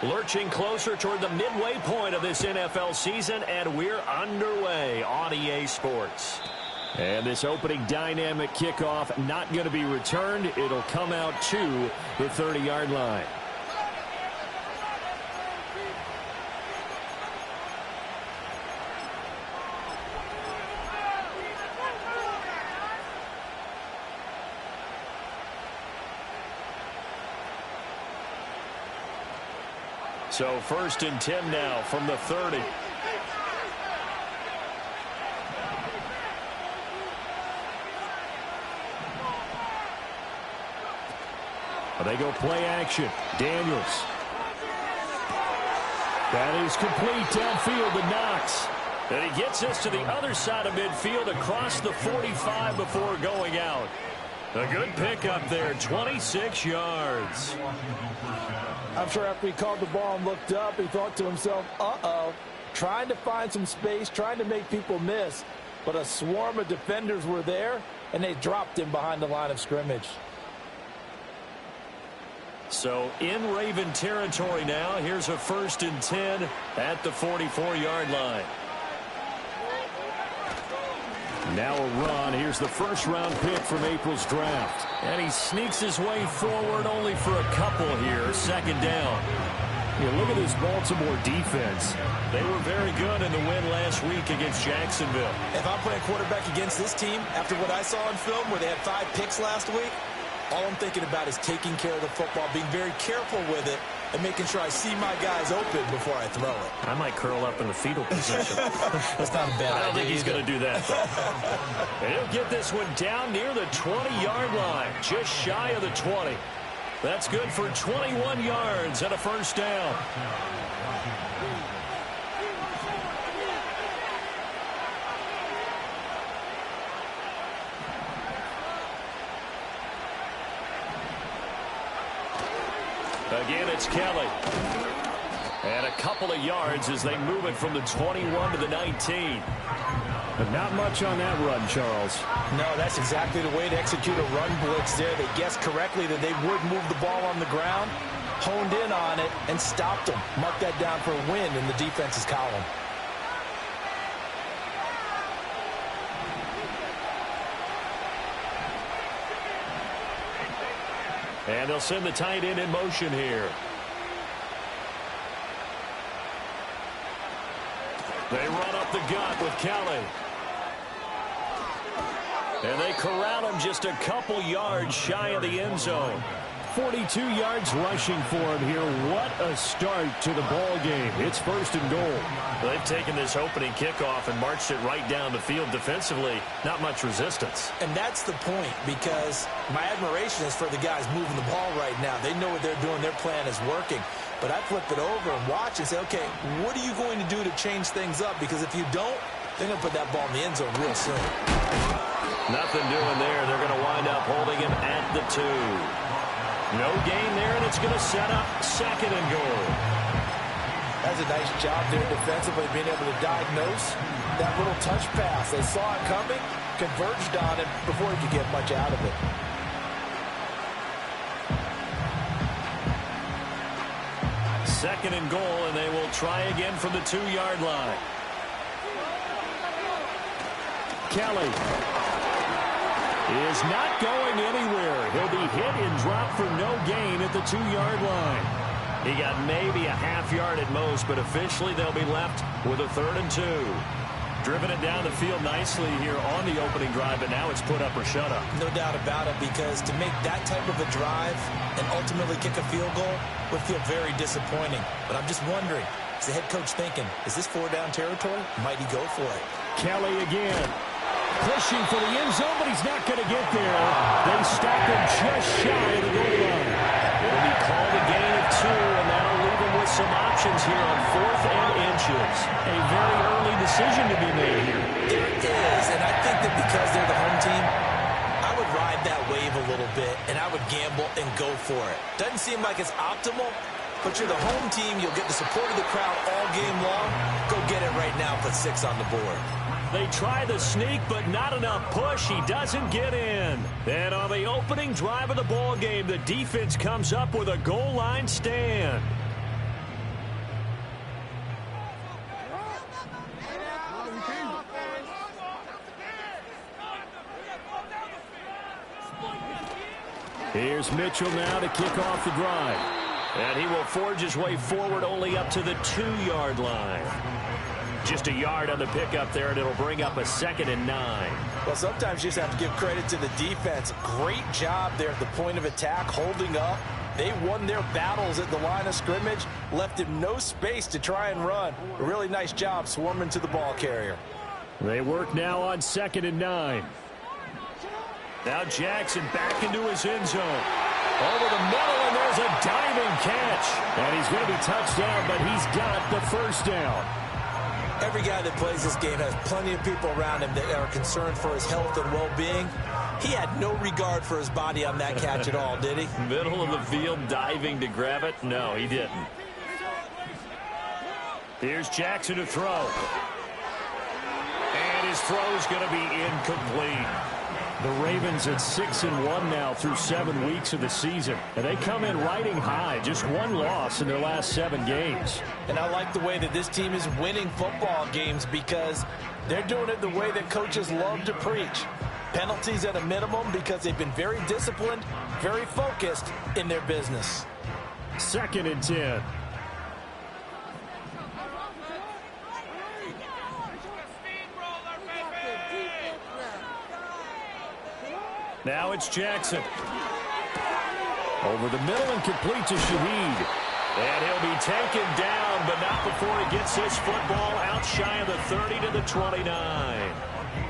Lurching closer toward the midway point of this NFL season, and we're underway on EA Sports. And this opening dynamic kickoff not going to be returned. It'll come out to the 30-yard line. So 1st and 10 now from the 30. They go play action. Daniels. That is complete downfield to Knox. And he gets us to the other side of midfield across the 45 before going out. A good pickup there, 26 yards. I'm sure after he called the ball and looked up, he thought to himself, uh-oh, trying to find some space, trying to make people miss. But a swarm of defenders were there, and they dropped him behind the line of scrimmage. So in Raven territory now, here's a 1st and 10 at the 44-yard line. Now a run. Here's the first-round pick from April's draft. And he sneaks his way forward only for a couple here. 2nd down. Yeah, look at this Baltimore defense. They were very good in the win last week against Jacksonville. If I'm playing quarterback against this team, after what I saw on film where they had 5 picks last week, all I'm thinking about is taking care of the football, being very careful with it, and making sure I see my guys open before I throw it. I might curl up in the fetal position. That's not a bad idea. I don't think he's going to do that, though. And he'll get this one down near the 20-yard line, just shy of the 20. That's good for 21 yards and a 1st down. Again, it's Kelly. And a couple of yards as they move it from the 21 to the 19. But not much on that run, Charles. No, that's exactly the way to execute a run blitz there. They guessed correctly that they would move the ball on the ground, honed in on it, and stopped them. Mark that down for a win in the defense's column. And they'll send the tight end in motion here. They run up the gut with Kelly. And they corral him just a couple yards shy of the end zone. 42 yards rushing for him here. What a start to the ball game. It's 1st and goal. They've taken this opening kickoff and marched it right down the field defensively. Not much resistance. And that's the point, because my admiration is for the guys moving the ball right now. They know what they're doing. Their plan is working. But I flip it over and watch and say, okay, what are you going to do to change things up? Because if you don't, they're going to put that ball in the end zone real soon. Nothing doing there. They're going to wind up holding him at the 2. No gain there, and it's going to set up 2nd and goal. That's a nice job there defensively, being able to diagnose that little touch pass. They saw it coming, converged on it before he could get much out of it. Second and goal, and they will try again from the 2-yard line. Kelly is not going anywhere. He'll be hit and dropped for no gain at the 2-yard line. He got maybe a half yard at most, but officially they'll be left with a 3rd and 2. Driven it down the field nicely here on the opening drive, but now it's put up or shut up. No doubt about it, because to make that type of a drive and ultimately kick a field goal would feel very disappointing. But I'm just wondering, is the head coach thinking, is this 4-down territory? Might he go for it? Kelly again. Pushing for the end zone, but he's not going to get there. They stop him just shy of the goal line. It'll be called a gain of 2, and that'll leave him with some options here on 4th and inches. A very early decision to be made here. There is, and I think that because they're the home team, I would ride that wave a little bit, and I would gamble and go for it. Doesn't seem like it's optimal, but you're the home team. You'll get the support of the crowd all game long. Go get it right now. Put 6 on the board. They try the sneak, but not enough push. He doesn't get in. And on the opening drive of the ball game, the defense comes up with a goal line stand. Here's Mitchell now to kick off the drive. And he will forge his way forward only up to the 2-yard line. Just a yard on the pickup there, and it'll bring up a 2nd and 9. Well, sometimes you just have to give credit to the defense. Great job there at the point of attack, holding up. They won their battles at the line of scrimmage, left him no space to try and run. A really nice job swarming to the ball carrier. They work now on 2nd and 9. Now Jackson back into his end zone. Over the middle, and there's a diving catch. And he's going to be touched down, but he's got the first down. Every guy that plays this game has plenty of people around him that are concerned for his health and well-being. He had no regard for his body on that catch at all, did he? Middle of the field, diving to grab it. No, he didn't. Here's Jackson to throw. And his throw's going to be incomplete. The Ravens at 6-1 now through 7 weeks of the season. And they come in riding high. Just one loss in their last 7 games. And I like the way that this team is winning football games because they're doing it the way that coaches love to preach. Penalties at a minimum because they've been very disciplined, very focused in their business. 2nd and 10. Now it's Jackson. Over the middle and complete to Shaheed. And he'll be taken down, but not before he gets his football out shy of the 30 to the 29.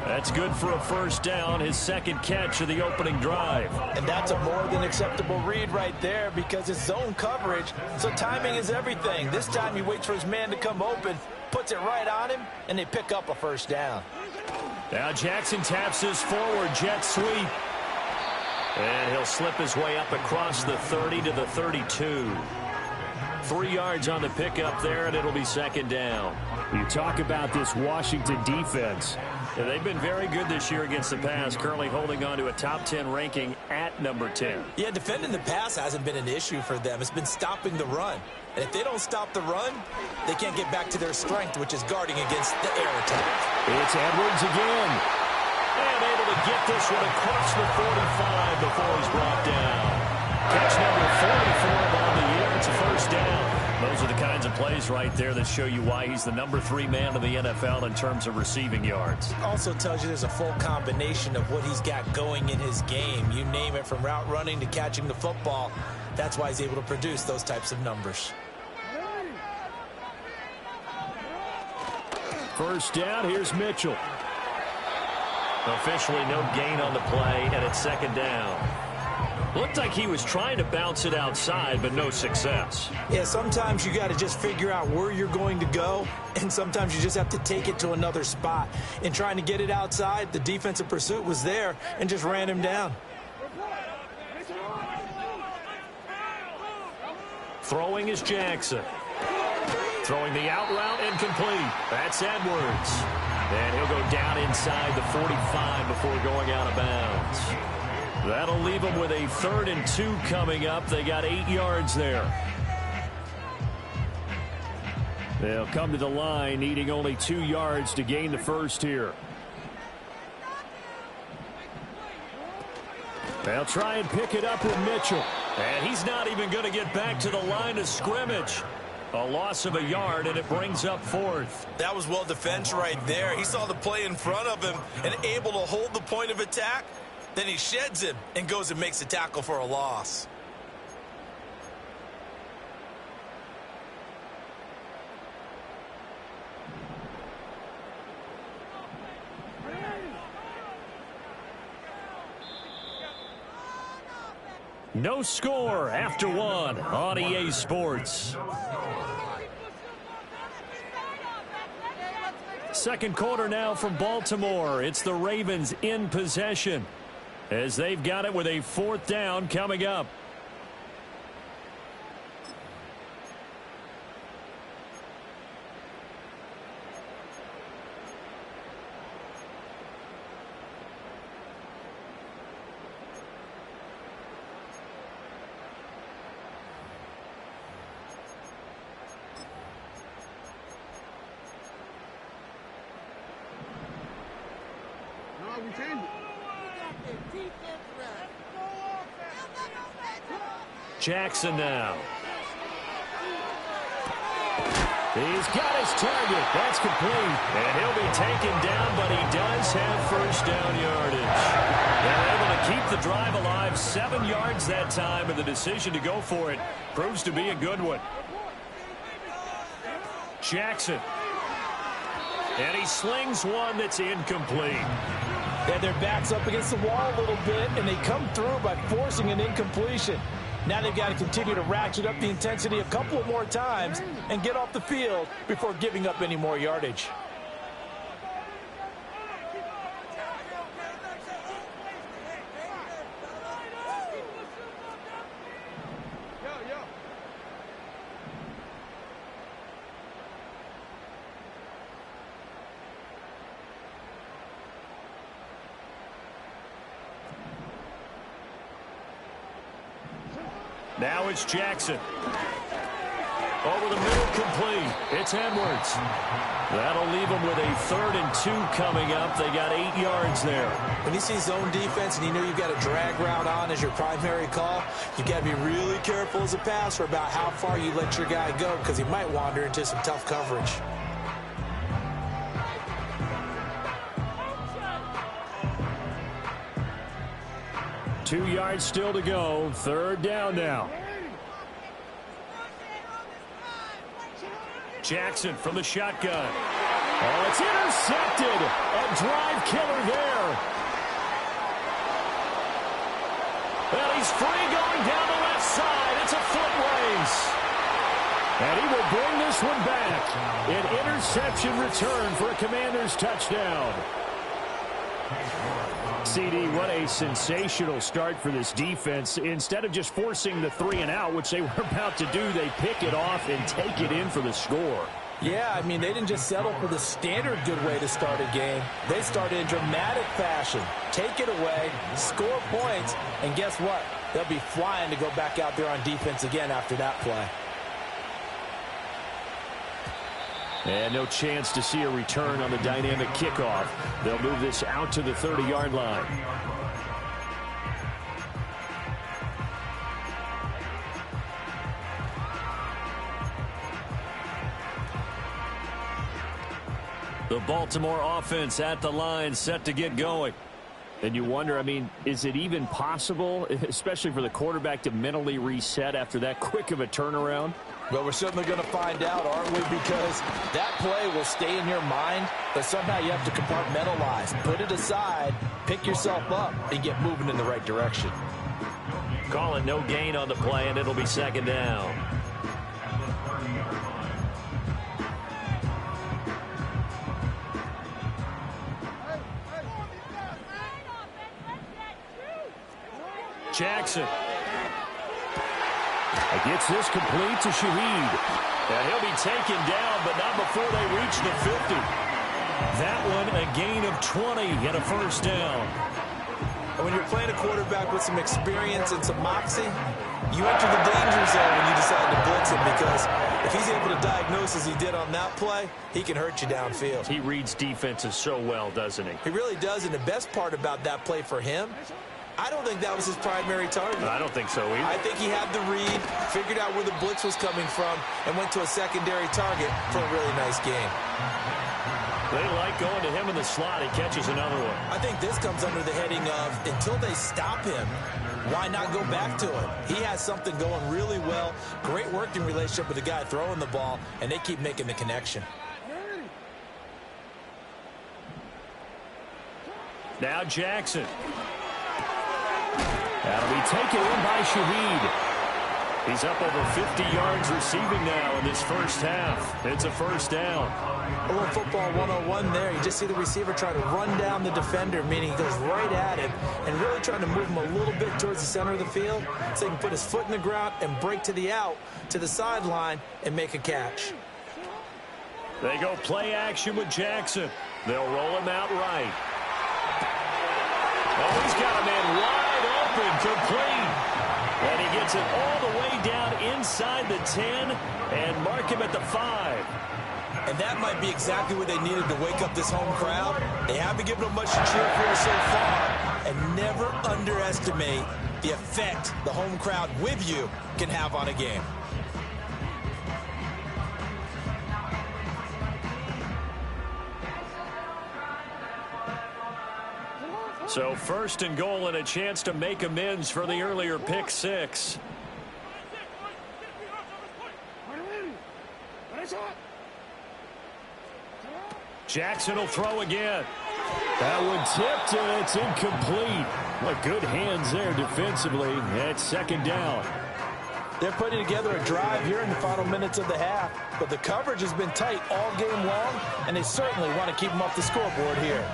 That's good for a first down, his 2nd catch of the opening drive. And that's a more than acceptable read right there because it's zone coverage, so timing is everything. This time he waits for his man to come open, puts it right on him, and they pick up a first down. Now Jackson taps his forward jet sweep. And he'll slip his way up across the 30 to the 32. 3 yards on the pickup there, and it'll be 2nd down. You talk about this Washington defense. Yeah, they've been very good this year against the pass, currently holding on to a top 10 ranking at number 10. Yeah, defending the pass hasn't been an issue for them. It's been stopping the run. And if they don't stop the run, they can't get back to their strength, which is guarding against the air attack. It's Edwards again. And able to get this one across the 45 before he's brought down. Catch number 44 on the year. It's a first down. Those are the kinds of plays right there that show you why he's the number 3 man in the NFL in terms of receiving yards. Also tells you there's a full combination of what he's got going in his game. You name it, from route running to catching the football. That's why he's able to produce those types of numbers. First down, here's Mitchell. Officially no gain on the play, and it's 2nd down. Looked like he was trying to bounce it outside, but no success. Yeah, sometimes you got to just figure out where you're going to go, and sometimes you just have to take it to another spot. In trying to get it outside, the defensive pursuit was there and just ran him down. Throwing is Jackson. Throwing the out route, incomplete. That's Edwards. And he'll go down inside the 45 before going out of bounds. That'll leave them with a 3rd and 2 coming up. They got 8 yards there. They'll come to the line, needing only 2 yards to gain the first here. They'll try and pick it up with Mitchell. And he's not even going to get back to the line of scrimmage. A loss of a yard, and it brings up 4th. That was well defense right there. He saw the play in front of him and able to hold the point of attack. Then he sheds him and goes and makes a tackle for a loss. No score after 1 on EA Sports. Second quarter now from Baltimore. It's the Ravens in possession as they've got it with a 4th down coming up. Jackson now. He's got his target. That's complete. And he'll be taken down, but he does have first down yardage. They're able to keep the drive alive. 7 yards that time, and the decision to go for it proves to be a good one. Jackson. And he slings one that's incomplete. They had their backs up against the wall a little bit, and they come through by forcing an incompletion. Now they've got to continue to ratchet up the intensity a couple of more times and get off the field before giving up any more yardage. Now it's Jackson. Over the middle, complete. It's Edwards. That'll leave them with a 3rd and 2 coming up. They got 8 yards there. When you see zone defense and you know you've got a drag route on as your primary call, you've got to be really careful as a passer about how far you let your guy go because he might wander into some tough coverage. Two yards still to go. 3rd down now. Jackson from the shotgun. Oh, it's intercepted. A drive killer there. Well, he's free going down the left side. It's a foot race. And he will bring this one back. An interception return for a Commanders touchdown. CD, what a sensational start for this defense. Instead of just forcing the 3 and out, which they were about to do, they pick it off and take it in for the score. Yeah, I mean, they didn't just settle for the standard good way to start a game. They started in dramatic fashion. Take it away, score points, and guess what? They'll be flying to go back out there on defense again after that play. And no chance to see a return on the dynamic kickoff. They'll move this out to the 30-yard line. The Baltimore offense at the line, set to get going. And you wonder, I mean, is it even possible, especially for the quarterback, to mentally reset after that quick of a turnaround? Well, we're certainly going to find out, aren't we? Because that play will stay in your mind, but somehow you have to compartmentalize. Put it aside, pick yourself up, and get moving in the right direction. Call it no gain on the play, and it'll be 2nd down. Jackson. Gets this complete to Shaheed. And he'll be taken down, but not before they reach the 50. That one a gain of 20 and a 1st down. And when you're playing a quarterback with some experience and some moxie, you enter the danger zone when you decide to blitz him, because if he's able to diagnose as he did on that play, he can hurt you downfield. He reads defenses so well, doesn't he? He really does, and the best part about that play for him, I don't think that was his primary target. I don't think so either. I think he had the read, figured out where the blitz was coming from, and went to a secondary target for a really nice game. They like going to him in the slot. He catches another one. I think this comes under the heading of, until they stop him, why not go back to him? He has something going really well, great working relationship with the guy throwing the ball, and they keep making the connection. Now Jackson. That'll be taken in by Shaheed. He's up over 50 yards receiving now in this first half. It's a 1st down. A little football 101 there. You just see the receiver try to run down the defender, meaning he goes right at him and really trying to move him a little bit towards the center of the field so he can put his foot in the ground and break to the out, to the sideline, and make a catch. They go play action with Jackson. They'll roll him out right. Oh, he's got a man wide open, complete. And he gets it all the way down inside the 10 and mark him at the 5. And that might be exactly what they needed to wake up this home crowd. They haven't given them much to cheer for so far. And and never underestimate the effect the home crowd with you can have on a game. So first and goal and a chance to make amends for the earlier pick six. Jackson will throw again. That one tipped and it's incomplete. What good hands there defensively at second down. They're putting together a drive here in the final minutes of the half, but the coverage has been tight all game long, and they certainly want to keep them off the scoreboard here.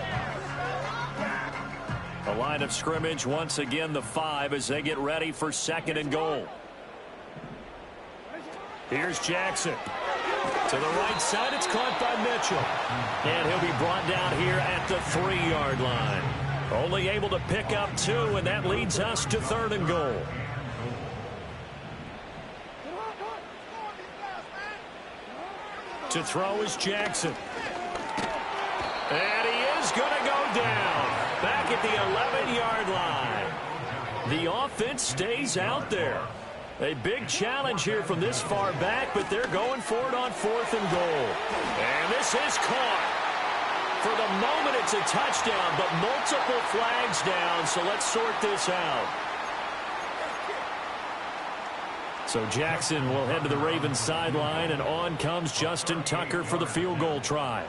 A line of scrimmage once again the 5 as they get ready for second and goal. Here's Jackson. To the right side, it's caught by Mitchell. And he'll be brought down here at the 3-yard line. Only able to pick up 2, and that leads us to third and goal. To throw is Jackson. And he is going to go down. Back at the 11-yard line. The offense stays out there. A big challenge here from this far back, but they're going for it on 4th and goal. And this is caught. For the moment, it's a touchdown, but multiple flags down, so let's sort this out. So Jackson will head to the Ravens sideline, and on comes Justin Tucker for the field goal try.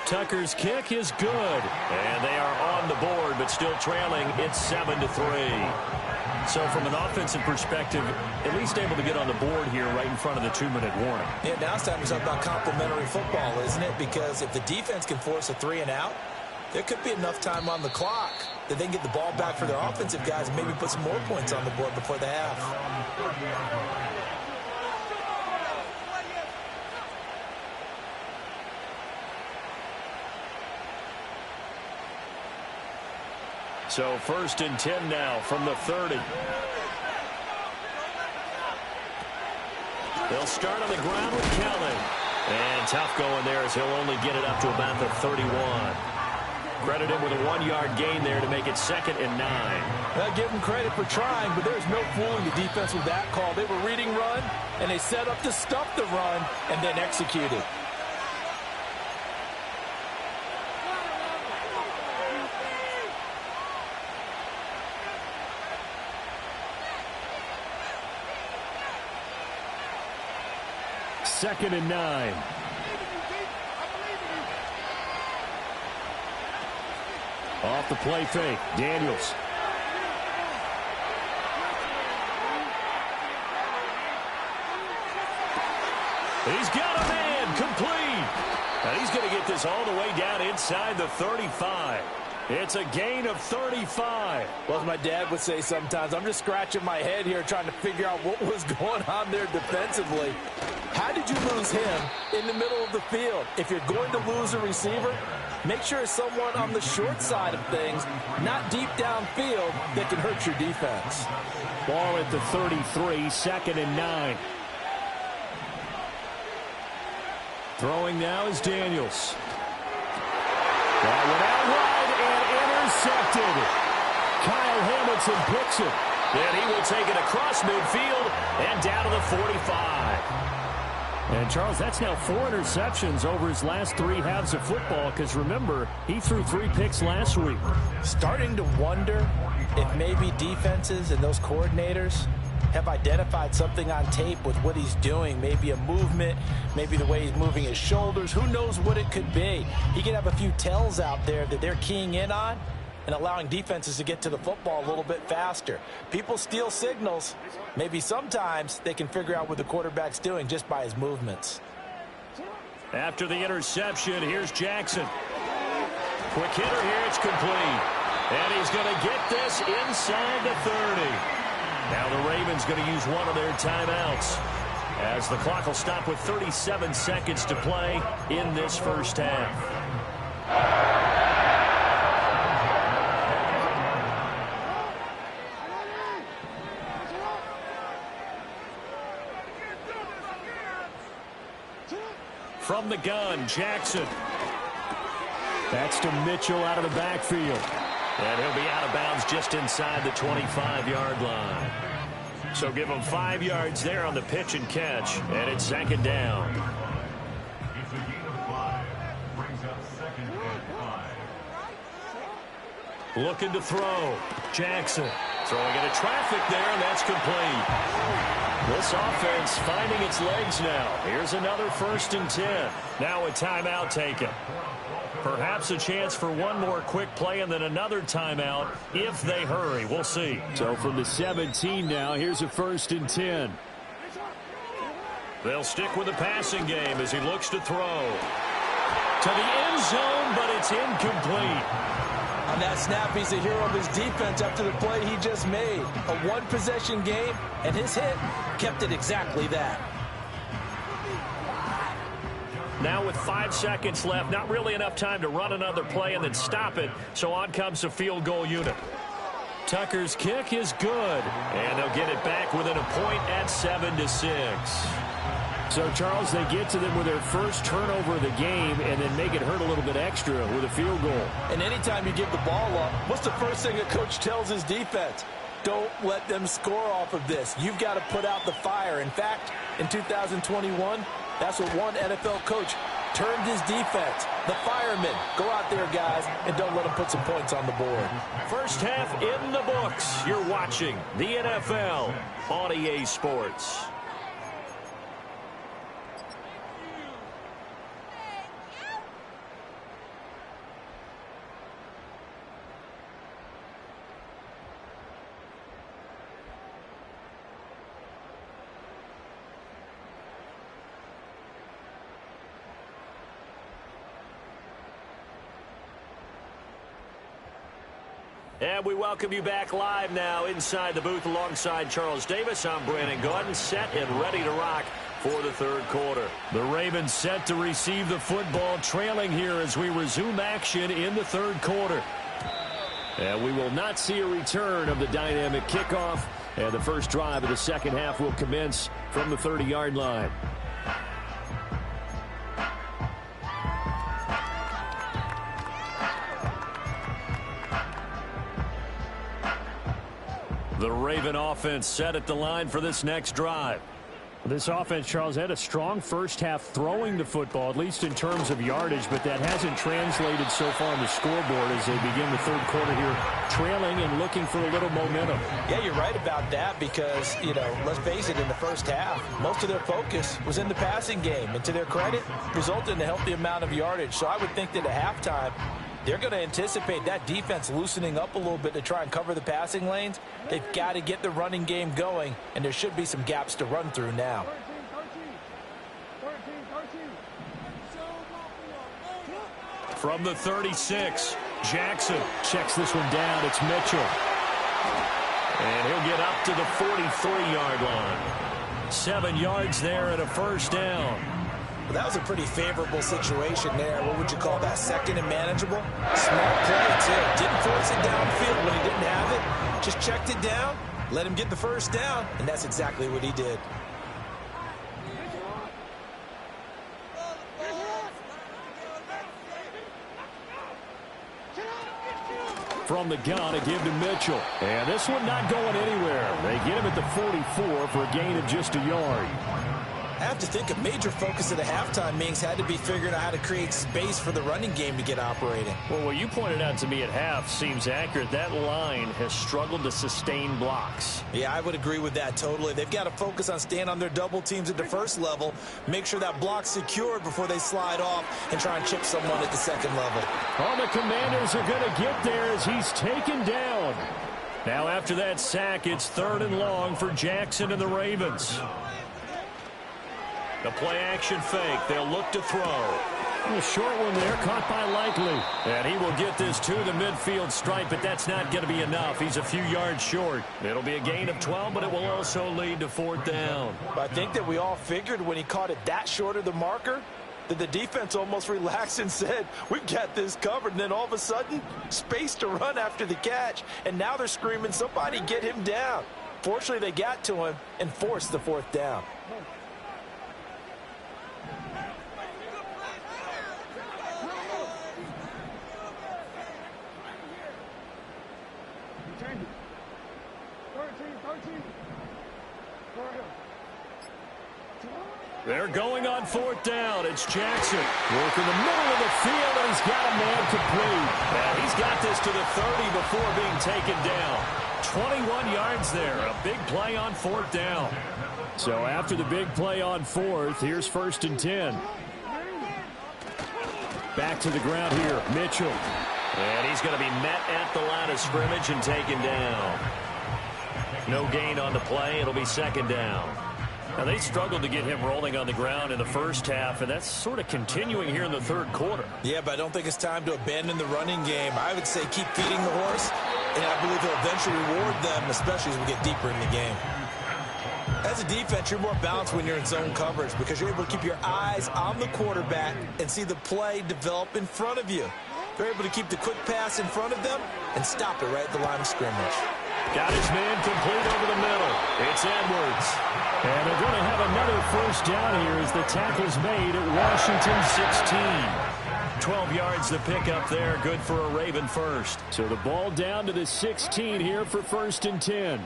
Tucker's kick is good, and they are on the board, but still trailing. It's 7-3. So from an offensive perspective, at least able to get on the board here right in front of the 2-minute warning. Yeah, now it's time to talk about complementary football, isn't it? Because if the defense can force a 3-and-out, there could be enough time on the clock that they can get the ball back for their offensive guys and maybe put some more points on the board before the half. So first and 10 now from the 30. They'll start on the ground with Kelly. And tough going there as he'll only get it up to about the 31. Credit him with a 1-yard gain there to make it 2nd and 9. I give him credit for trying, but there's no fooling the defense with that call. They were reading run, and they set up to stuff the run and then executed. Second and 9. Off the play fake, Daniels. He's got a man, complete. And he's going to get this all the way down inside the 35. It's a gain of 35. Well, as my dad would say sometimes, I'm just scratching my head here trying to figure out what was going on there defensively. How did you lose him in the middle of the field? If you're going to lose a receiver, make sure it's someone on the short side of things, not deep downfield, that can hurt your defense. Ball at the 33, 2nd and 9. Throwing now is Daniels. That one out wide and intercepted. Kyle Hamilton picks it. And he will take it across midfield and down to the 45. And, Charles, that's now 4 interceptions over his last 3 halves of football because, remember, he threw 3 picks last week. Starting to wonder if maybe defenses and those coordinators have identified something on tape with what he's doing. Maybe a movement, maybe the way he's moving his shoulders. Who knows what it could be? He could have a few tells out there that they're keying in on and allowing defenses to get to the football a little bit faster. People steal signals. Maybe sometimes they can figure out what the quarterback's doing just by his movements. After the interception, here's Jackson. Quick hitter here, it's complete. And he's going to get this inside the 30. Now the Ravens going to use one of their timeouts as the clock will stop with 37 seconds to play in this first half. From the gun, Jackson. That's to Mitchell out of the backfield. And he'll be out of bounds just inside the 25-yard line. So give him 5 yards there on the pitch and catch, and it's second down. Looking to throw. Jackson throwing into traffic there, and that's complete. This offense finding its legs now. Here's another 1st and 10. Now a timeout taken. Perhaps a chance for one more quick play and then another timeout if they hurry. We'll see. So from the 17 now, here's a 1st and 10. They'll stick with the passing game as he looks to throw. To the end zone, but it's incomplete. On that snap, he's a hero of his defense after the play he just made. A one-possession game, and his hit kept it exactly that. Now with 5 seconds left, not really enough time to run another play and then stop it, so on comes the field goal unit. Tucker's kick is good, and they'll get it back within a point at 7-6. So, Charles, they get to them with their first turnover of the game and then make it hurt a little bit extra with a field goal. And anytime you give the ball up, what's the first thing a coach tells his defense? Don't let them score off of this. You've got to put out the fire. In fact, in 2021, that's what one NFL coach termed his defense. The firemen. Go out there, guys, and don't let them put some points on the board. First half in the books. You're watching the NFL on EA Sports. And we welcome you back live now inside the booth alongside Charles Davis. I'm Brandon Gaudin, set and ready to rock for the third quarter. The Ravens set to receive the football, trailing here as we resume action in the third quarter. And we will not see a return of the dynamic kickoff. And the first drive of the second half will commence from the 30-yard line. The Raven offense set at the line for this next drive. This offense, Charles, had a strong first half throwing the football, at least in terms of yardage, but that hasn't translated so far on the scoreboard as they begin the third quarter here, trailing and looking for a little momentum. Yeah, you're right about that because, let's face it, in the first half, most of their focus was in the passing game. And to their credit, resulted in a healthy amount of yardage. So I would think that at halftime, they're going to anticipate that defense loosening up a little bit to try and cover the passing lanes. They've got to get the running game going, and there should be some gaps to run through now. From the 36, Jackson checks this one down. It's Mitchell. And he'll get up to the 43-yard line. 7 yards there and a first down. Well, that was a pretty favorable situation there. What would you call that? Second and manageable? Smart play, too. Didn't force it downfield when he didn't have it. Just checked it down, let him get the first down, and that's exactly what he did. From the gun, a give to Mitchell. And this one not going anywhere. They get him at the 44 for a gain of just a yard. I have to think a major focus of the halftime meetings had to be figuring out how to create space for the running game to get operating. Well, what you pointed out to me at half seems accurate. That line has struggled to sustain blocks. Yeah, I would agree with that totally. They've got to focus on staying on their double teams at the first level, make sure that block's secured before they slide off and try and chip someone at the second level. All the Commanders are going to get there as he's taken down. Now after that sack, it's 3rd and long for Jackson and the Ravens. The play-action fake. They'll look to throw. A short one there, caught by Likely. And he will get this to the midfield stripe, but that's not going to be enough. He's a few yards short. It'll be a gain of 12, but it will also lead to 4th down. I think that we all figured when he caught it that short of the marker that the defense almost relaxed and said, we've got this covered. And then all of a sudden, space to run after the catch. And now they're screaming, somebody get him down. Fortunately, they got to him and forced the 4th down. They're going on 4th down. It's Jackson. Working the middle of the field, and he's got a man complete. And he's got this to the 30 before being taken down. 21 yards there. A big play on 4th down. So after the big play on 4th, here's 1st and 10. Back to the ground here, Mitchell. And he's going to be met at the line of scrimmage and taken down. No gain on the play. It'll be 2nd down. Now, they struggled to get him rolling on the ground in the first half, and that's sort of continuing here in the 3rd quarter. Yeah, but I don't think it's time to abandon the running game. I would say keep feeding the horse, and I believe he'll eventually reward them, especially as we get deeper in the game. As a defense, you're more balanced when you're in zone coverage because you're able to keep your eyes on the quarterback and see the play develop in front of you. They're able to keep the quick pass in front of them and stop it right at the line of scrimmage. Got his man complete over the middle. It's Edwards. And they're going to have another 1st down here as the tackle's made at Washington 16. 12 yards to pick up there. Good for a Raven first. So the ball down to the 16 here for 1st and 10.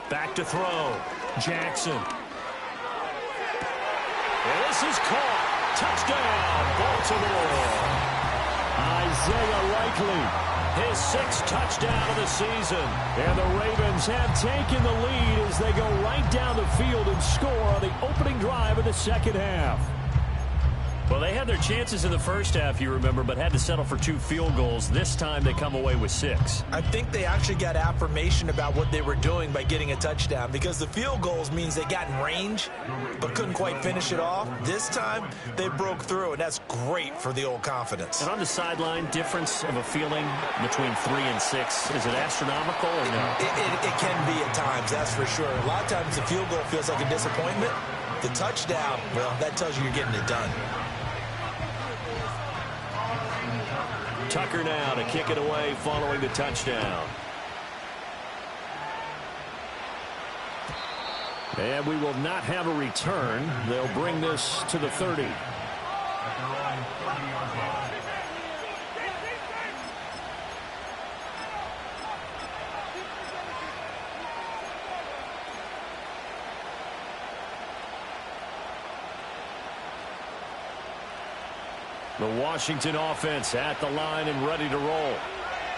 Back to throw. Jackson. And this is caught. Touchdown, Isaiah Likely. His 6th touchdown of the season. And the Ravens have taken the lead as they go right down the field and score on the opening drive of the 2nd half. Well, they had their chances in the first half, you remember, but had to settle for 2 field goals. This time they come away with 6. I think they actually got affirmation about what they were doing by getting a touchdown because the field goals means they got in range but couldn't quite finish it off. This time they broke through, and that's great for the old confidence. And on the sideline, difference of a feeling between 3 and 6, is it astronomical or no? It can be at times, that's for sure. A lot of times the field goal feels like a disappointment. The touchdown, well, that tells you you're getting it done. Tucker now to kick it away following the touchdown. And we will not have a return. They'll bring this to the 30. The Washington offense at the line and ready to roll.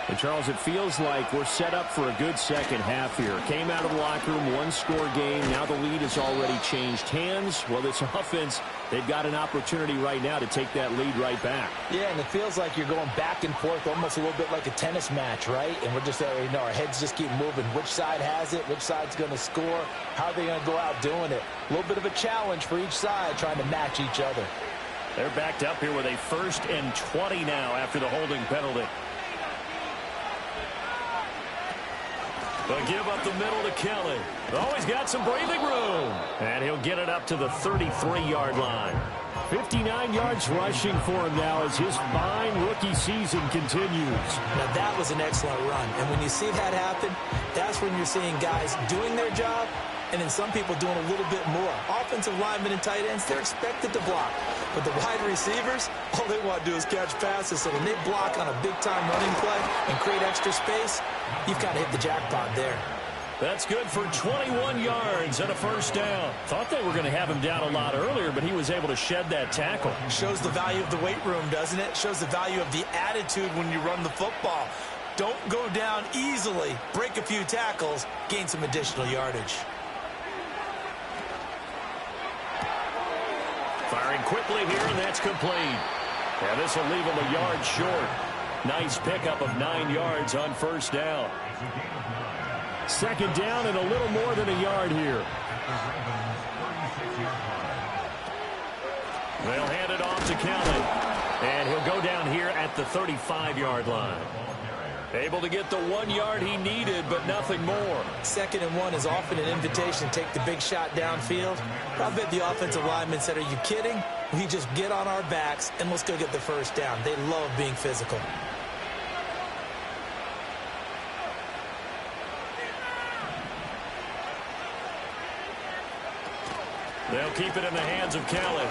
And, Charles, it feels like we're set up for a good 2nd half here. Came out of the locker room, 1-score game. Now the lead has already changed hands. Well, this offense, they've got an opportunity right now to take that lead right back. Yeah, and it feels like you're going back and forth almost a little bit like a tennis match, right? And we're just, our heads just keep moving. Which side has it? Which side's going to score? How are they going to go out doing it? A little bit of a challenge for each side trying to match each other. They're backed up here with a 1st and 20 now after the holding penalty. They'll give up the middle to Kelly. Oh, he's got some breathing room. And he'll get it up to the 33-yard line. 59 yards rushing for him now as his fine rookie season continues. Now, that was an excellent run. And when you see that happen, that's when you're seeing guys doing their job and then some people doing a little bit more. Offensive linemen and tight ends, they're expected to block. But the wide receivers, all they want to do is catch passes. So when they block on a big-time running play and create extra space, you've kind of hit the jackpot there. That's good for 21 yards and a 1st down. Thought they were going to have him down a lot earlier, but he was able to shed that tackle. Shows the value of the weight room, doesn't it? Shows the value of the attitude when you run the football. Don't go down easily. Break a few tackles. Gain some additional yardage. Firing quickly here, and that's complete. And this will leave him a yard short. Nice pickup of 9 yards on 1st down. 2nd down and a little more than a yard here. They'll hand it off to Kelly. And he'll go down here at the 35-yard line. Able to get the 1 yard he needed, but nothing more. 2nd and 1 is often an invitation to take the big shot downfield. I bet the offensive lineman said, are you kidding? We just get on our backs and let's go get the 1st down. They love being physical. They'll keep it in the hands of Kelly.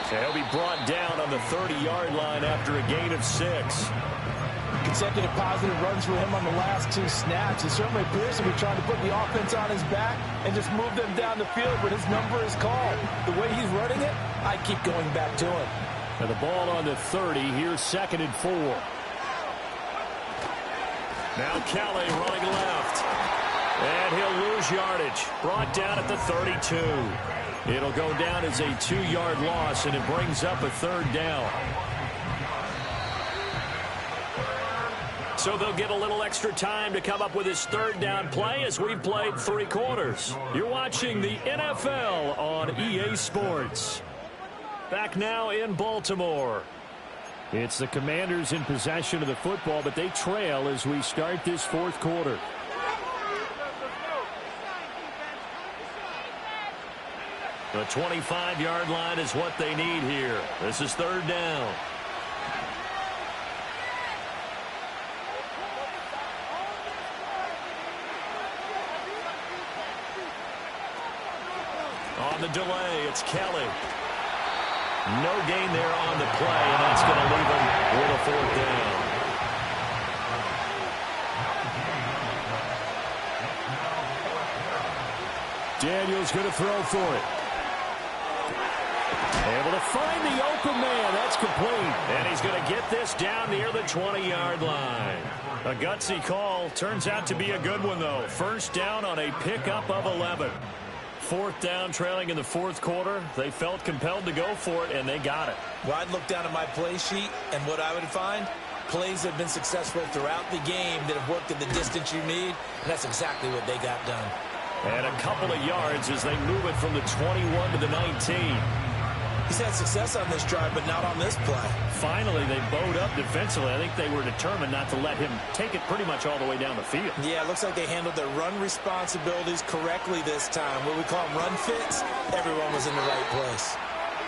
He'll be brought down on the 30-yard line after a gain of 6. Consecutive positive runs for him on the last 2 snaps. He certainly appears to be trying to put the offense on his back and just move them down the field when his number is called. The way he's running it, I keep going back to him. And the ball on the 30. Here's 2nd and 4. Now Kelly running left. And he'll lose yardage. Brought down at the 32. It'll go down as a 2-yard loss, and it brings up a 3rd down. So they'll get a little extra time to come up with his 3rd down play as we've played 3 quarters. You're watching the NFL on EA Sports. Back now in Baltimore. It's the Commanders in possession of the football, but they trail as we start this 4th quarter. The 25-yard line is what they need here. This is 3rd down. On the delay, it's Kelly. No gain there on the play, and that's going to leave him with a 4th down. Daniels going to throw for it. Able to find the open man. That's complete. And he's going to get this down near the 20-yard line. A gutsy call. Turns out to be a good one, though. 1st down on a pickup of 11. 4th down, trailing in the 4th quarter. They felt compelled to go for it, and they got it. Well, I'd look down at my play sheet, and what I would find, plays that have been successful throughout the game that have worked at the distance you need, and that's exactly what they got done. And a couple of yards as they move it from the 21 to the 19. He's had success on this drive, but not on this play. Finally, they bowed up defensively. I think they were determined not to let him take it pretty much all the way down the field. Yeah, it looks like they handled their run responsibilities correctly this time. What we call them run fits, everyone was in the right place.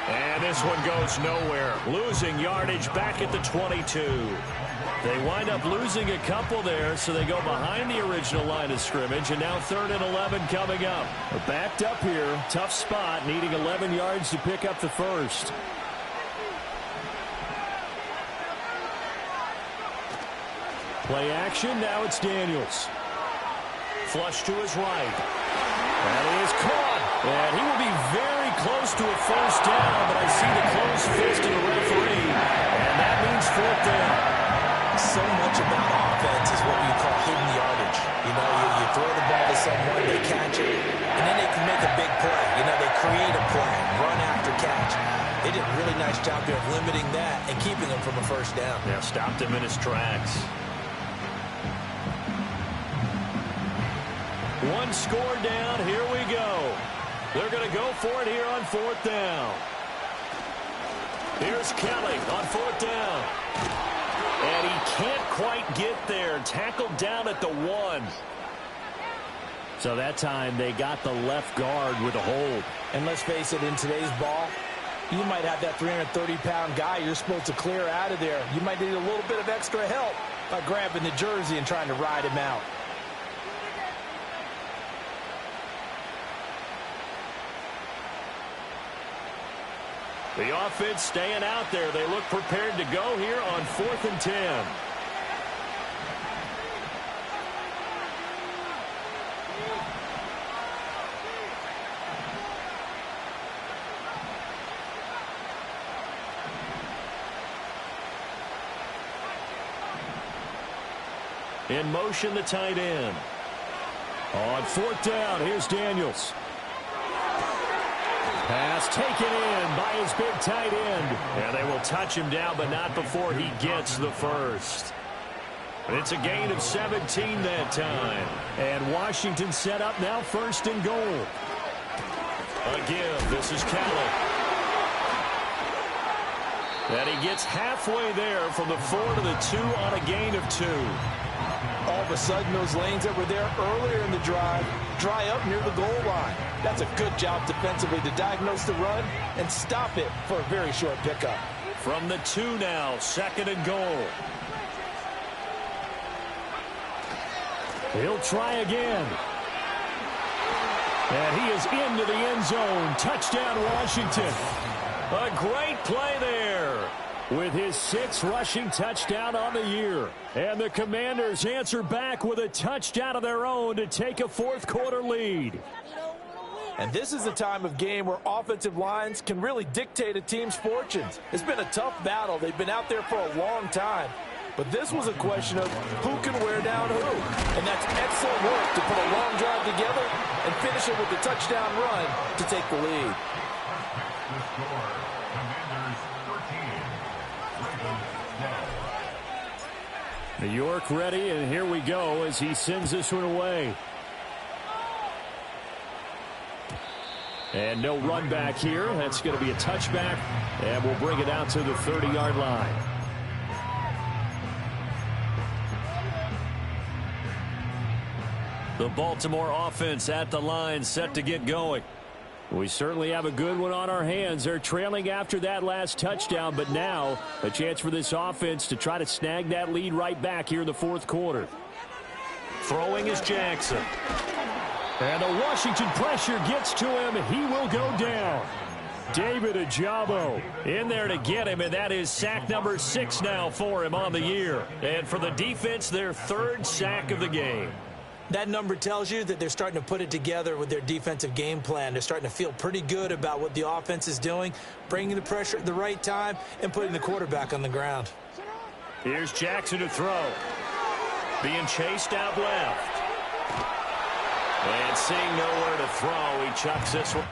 And this one goes nowhere. Losing yardage back at the 22. They wind up losing a couple there, so they go behind the original line of scrimmage, and now 3rd and 11 coming up. They're backed up here. Tough spot, needing 11 yards to pick up the 1st. Play action, now it's Daniels. Flush to his right. That is caught. And he will be very close to a 1st down, but I see the closed fist of the referee, and that means 4th down. So much about offense is what you call hidden yardage. You know, you throw the ball to someone, they catch it, and then they can make a big play. You know, they create a play, run after catch. They did a really nice job here of limiting that and keeping him from a 1st down. Yeah, stopped him in his tracks. One score down, here we go. They're going to go for it here on 4th down. Here's Kelly on 4th down. And he can't quite get there. Tackled down at the 1. So that time they got the left guard with a hold. And let's face it, in today's ball, you might have that 330-pound guy you're supposed to clear out of there. You might need a little bit of extra help by grabbing the jersey and trying to ride him out. The offense staying out there. They look prepared to go here on 4th and 10. In motion, the tight end. On 4th down, here's Daniels. Pass taken in by his big tight end. And they will touch him down, but not before he gets the 1st. It's a gain of 17 that time. And Washington set up now 1st and goal. A give. This is Kelly. And he gets halfway there from the 4 to the 2 on a gain of 2. All of a sudden, those lanes that were there earlier in the drive dry up near the goal line. That's a good job defensively to diagnose the run and stop it for a very short pickup. From the 2 now, 2nd and goal. He'll try again. And he is into the end zone. Touchdown, Washington. A great play there with his 6th rushing touchdown on the year. And the Commanders answer back with a touchdown of their own to take a fourth-quarter lead. And this is a time of game where offensive lines can really dictate a team's fortunes. It's been a tough battle. They've been out there for a long time. But this was a question of who can wear down who. And that's excellent work to put a long drive together and finish it with a touchdown run to take the lead. New York ready, and here we go as he sends this one away. And no run back here. That's going to be a touchback, and we'll bring it out to the 30-yard line. The Baltimore offense at the line, set to get going. We certainly have a good one on our hands. They're trailing after that last touchdown, but now a chance for this offense to try to snag that lead right back here in the fourth quarter. Throwing is Jackson. And the Washington pressure gets to him. He will go down. David Ojabo in there to get him, and that is sack number 6 now for him on the year. And for the defense, their 3rd sack of the game. That number tells you that they're starting to put it together with their defensive game plan. They're starting to feel pretty good about what the offense is doing, bringing the pressure at the right time, and putting the quarterback on the ground. Here's Jackson to throw. Being chased out left. And seeing nowhere to throw, he chucks this one.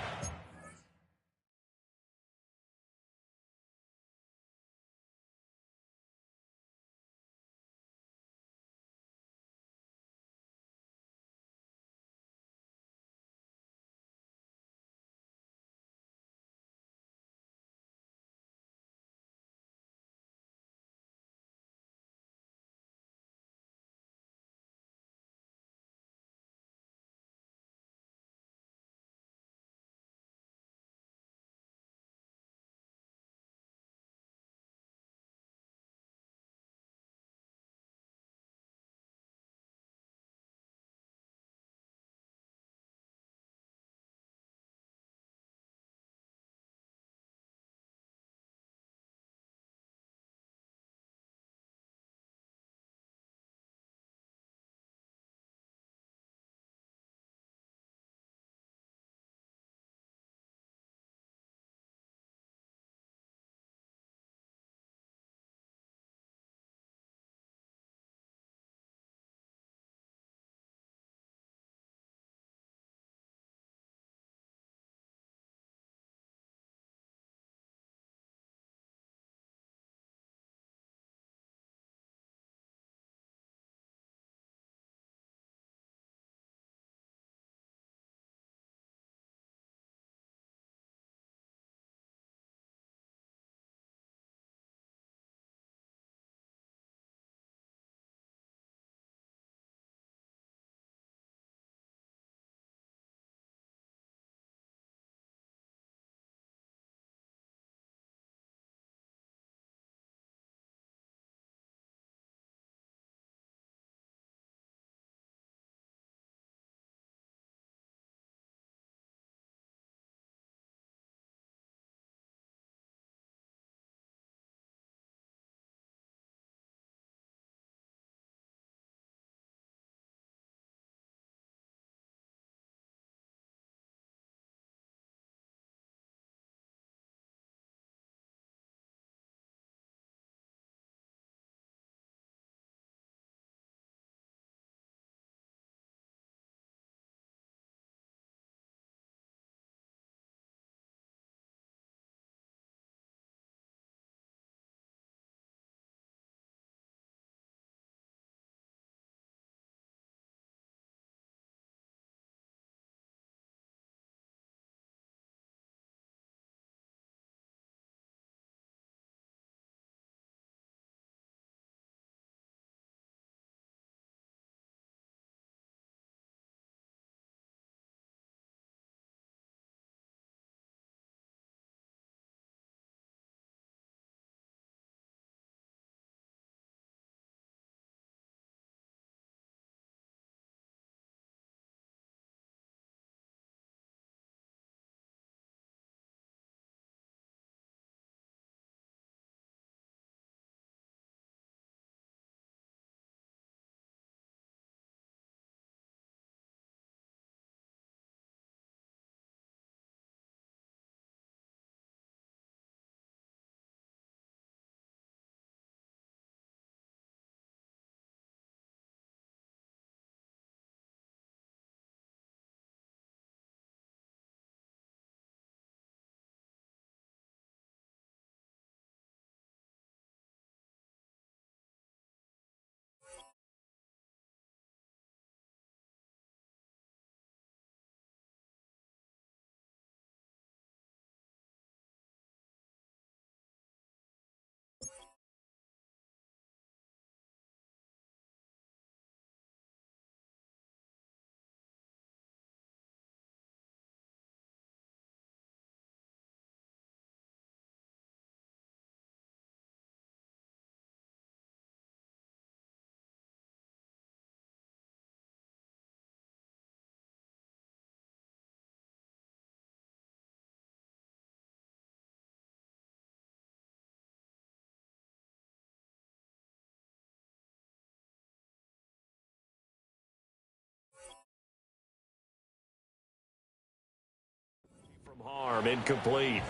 Harm incomplete.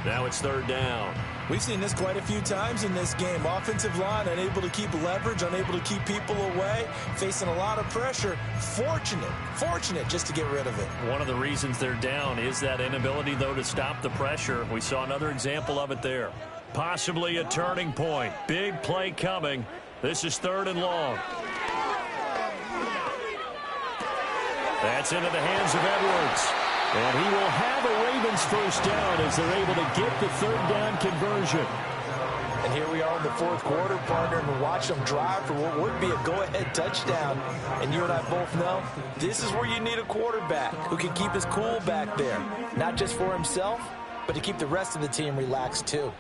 Now it's third down. We've seen this quite a few times in this game. Offensive line unable to keep leverage, unable to keep people away, facing a lot of pressure. Fortunate just to get rid of it. One of the reasons they're down is that inability, though, to stop the pressure. We saw another example of it there. Possibly a turning point. Big play coming. This is third and long. That's into the hands of Edwards. And he will have a Ravens first down as they're able to get the third down conversion. And here we are in the fourth quarter, partner, and we're watching them drive for what would be a go-ahead touchdown. And you and I both know this is where you need a quarterback who can keep his cool back there. Not just for himself, but to keep the rest of the team relaxed too.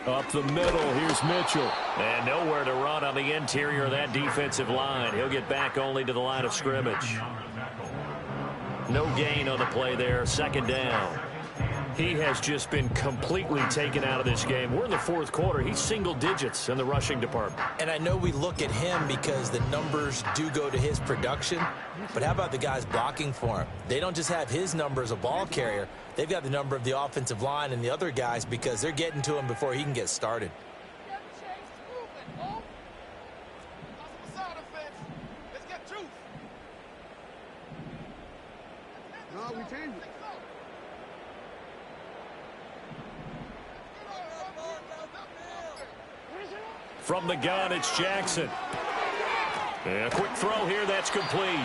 Up the middle, here's Mitchell. And nowhere to run on the interior of that defensive line. He'll get back only to the line of scrimmage. No gain on the play there, second down. He has just been completely taken out of this game. We're in the fourth quarter. He's single digits in the rushing department. And I know we look at him because the numbers do go to his production, but how about the guys blocking for him? They don't just have his number as a ball carrier. They've got the number of the offensive line and the other guys because they're getting to him before he can get started. From the gun, it's Jackson. And a quick throw here, that's complete.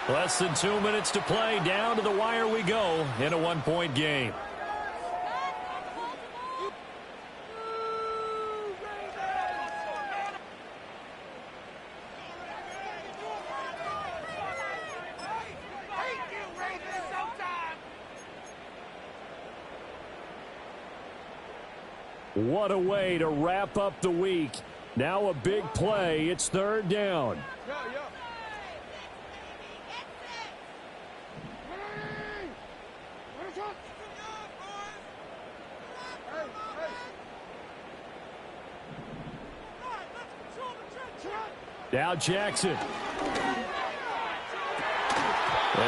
Less than 2 minutes to play. Down to the wire we go in a one-point game. What a way to wrap up the week. Now a big play. It's third down. Now Jackson. And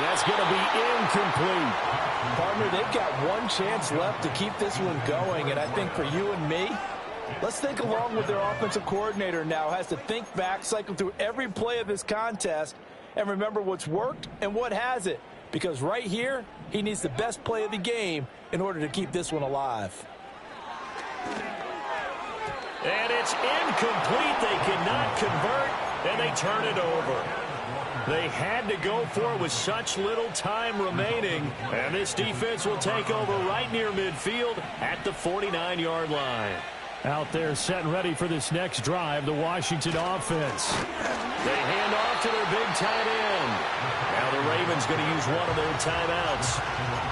that's going to be incomplete. Partner, they've got one chance left to keep this one going, and I think for you and me, let's think along with their offensive coordinator now. Has to think back, cycle through every play of this contest, and remember what's worked and what hasn't. Because right here, he needs the best play of the game in order to keep this one alive. And it's incomplete. They cannot convert, and they turn it over. They had to go for it with such little time remaining. And this defense will take over right near midfield at the 49-yard line. Out there set and ready for this next drive, the Washington offense. They hand off to their big tight end. Now the Ravens going to use one of their timeouts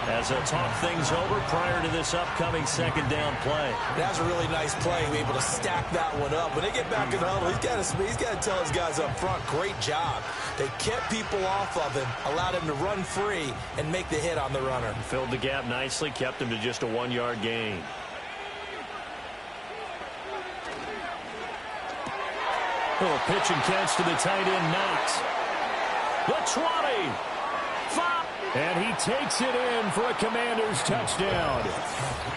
as they'll talk things over prior to this upcoming second down play. That's a really nice play. We're able to stack that one up. When they get back in the huddle, he's got to tell his guys up front, great job. They kept people off of him, allowed him to run free and make the hit on the runner. Filled the gap nicely, kept him to just a 1-yard gain. Oh, pitch and catch to the tight end, Knox. The 20. 5. And he takes it in for a Commanders touchdown.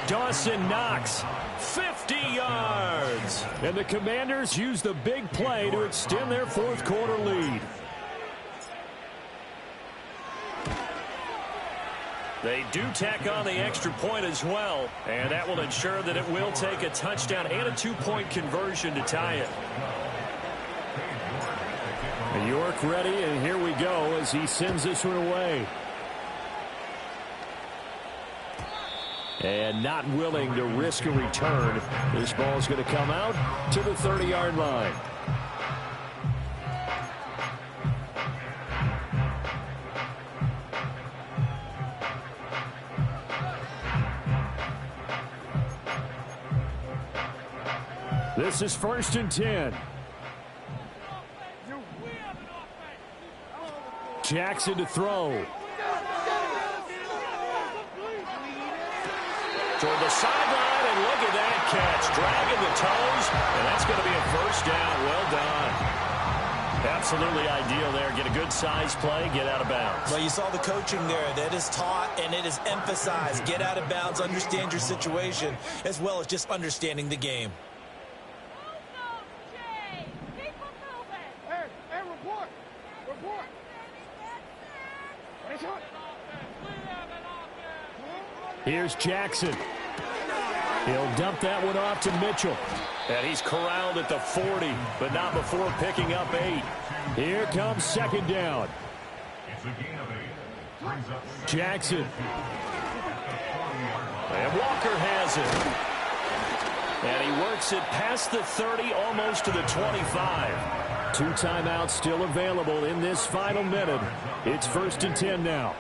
Dawson Knox, 50 yards. And the Commanders use the big play to extend their fourth quarter lead. They do tack on the extra point as well, and that will ensure that it will take a touchdown and a 2-point conversion to tie it. York ready, and here we go as he sends this one away. And not willing to risk a return. This ball is going to come out to the 30-yard line. This is 1st and 10. Jackson to throw. toward the sideline, and look at that catch. Dragging the toes, and that's going to be a first down. Well done. Absolutely ideal there. Get a good size play, get out of bounds. Well, you saw the coaching there. That is taught and it is emphasized. Get out of bounds, understand your situation, as well as just understanding the game. Here's Jackson. He'll dump that one off to Mitchell. And he's corralled at the 40, but not before picking up 8. Here comes second down. Jackson. And Walker has it. And he works it past the 30, almost to the 25. 2 timeouts still available in this final minute. It's 1st and 10 now.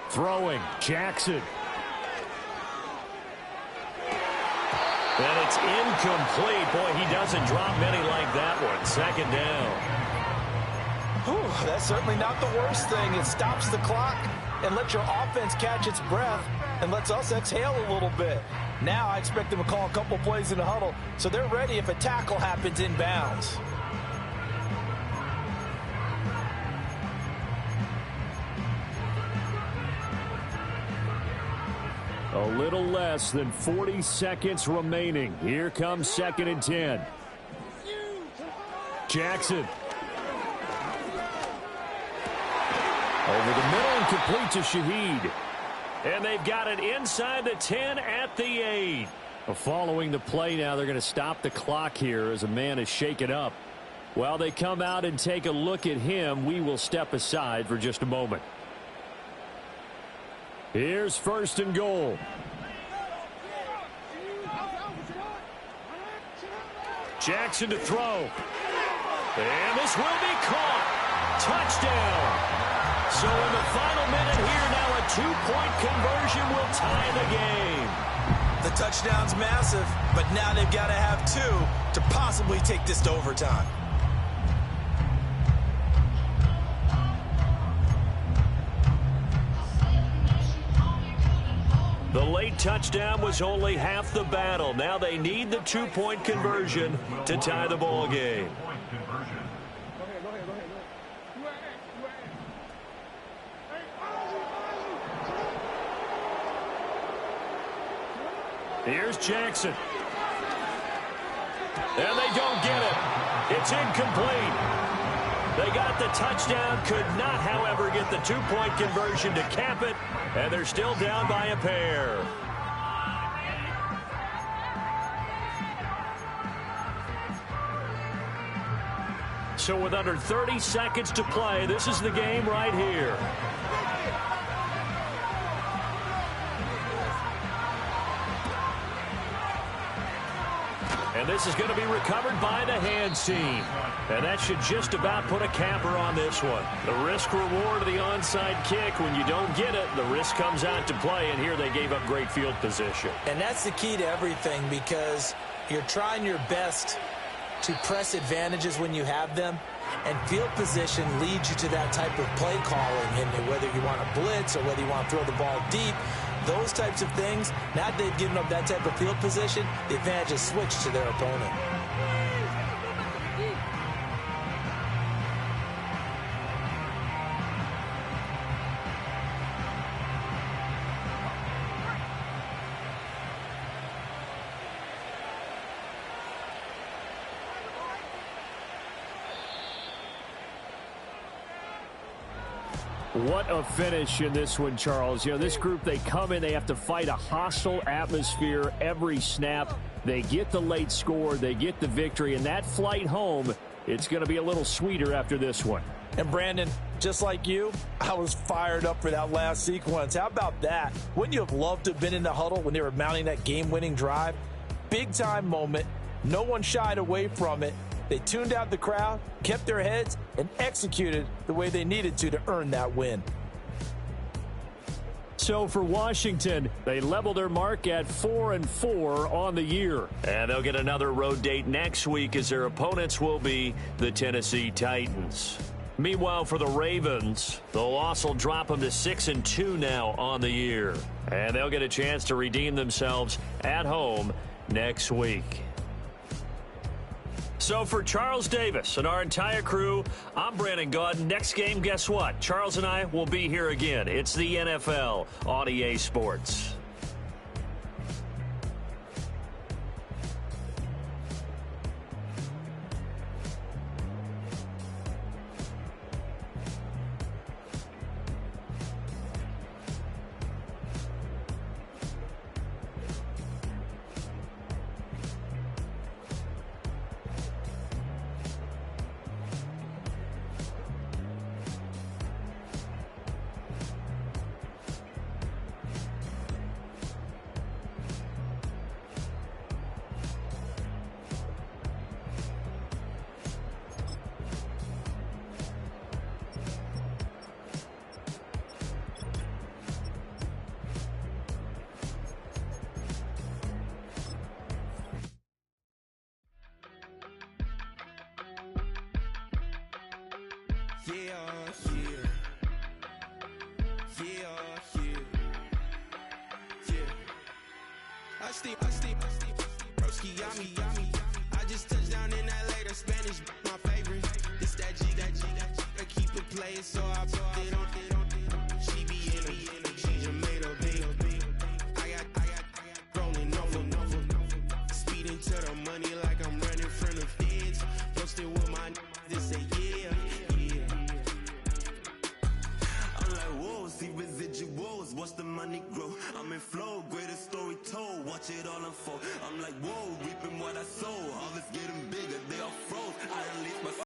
Throwing, Jackson. And it's incomplete. Boy, he doesn't drop many like that one. Second down. Whew, that's certainly not the worst thing. It stops the clock and lets your offense catch its breath and lets us exhale a little bit. Now I expect them to call a couple plays in the huddle so they're ready if a tackle happens inbounds. A little less than 40 seconds remaining. Here comes 2nd and 10. Jackson. Over the middle and complete to Shaheed. And they've got it inside the 10 at the 8. Following the play now, they're going to stop the clock here as a man is shaken up. While they come out and take a look at him, we will step aside for just a moment. Here's 1st and goal. Jackson to throw. And this will be caught. Touchdown. So in the final minute here now, a 2-point conversion will tie the game. The touchdown's massive, but now they've got to have 2 to possibly take this to overtime. The late touchdown was only half the battle. Now they need the 2-point conversion to tie the ball game. Here's Jackson. And they don't get it. It's incomplete. They got the touchdown, could not, however, get the 2-point conversion to cap it, and they're still down by a pair. So with under 30 seconds to play, this is the game right here. And this is going to be recovered by the hands team. And that should just about put a capper on this one. The risk-reward of the onside kick, when you don't get it, the risk comes out to play, and here they gave up great field position. And that's the key to everything, because you're trying your best to press advantages when you have them, and field position leads you to that type of play calling. And whether you want to blitz or whether you want to throw the ball deep, those types of things, now that they've given up that type of field position, the advantage is switched to their opponent. What a finish in this one, Charles. You know, this group, they come in, they have to fight a hostile atmosphere every snap. They get the late score, they get the victory, and that flight home, it's going to be a little sweeter after this one. And Brandon, just like you, I was fired up for that last sequence. How about that? Wouldn't you have loved to have been in the huddle when they were mounting that game-winning drive? Big-time moment. No one shied away from it. They tuned out the crowd, kept their heads, and executed the way they needed to earn that win. So for Washington, they level their mark at 4-4 on the year. And they'll get another road date next week as their opponents will be the Tennessee Titans. Meanwhile, for the Ravens, the loss will drop them to 6-2 now on the year. And they'll get a chance to redeem themselves at home next week. So for Charles Davis and our entire crew, I'm Brandon Gaudin. Next game, guess what? Charles and I will be here again. It's the NFL on EA Sports. Broski, yummy. I just touched down in LA, the Spanish, my favorite. This that G, I keep it playing, so I put it on.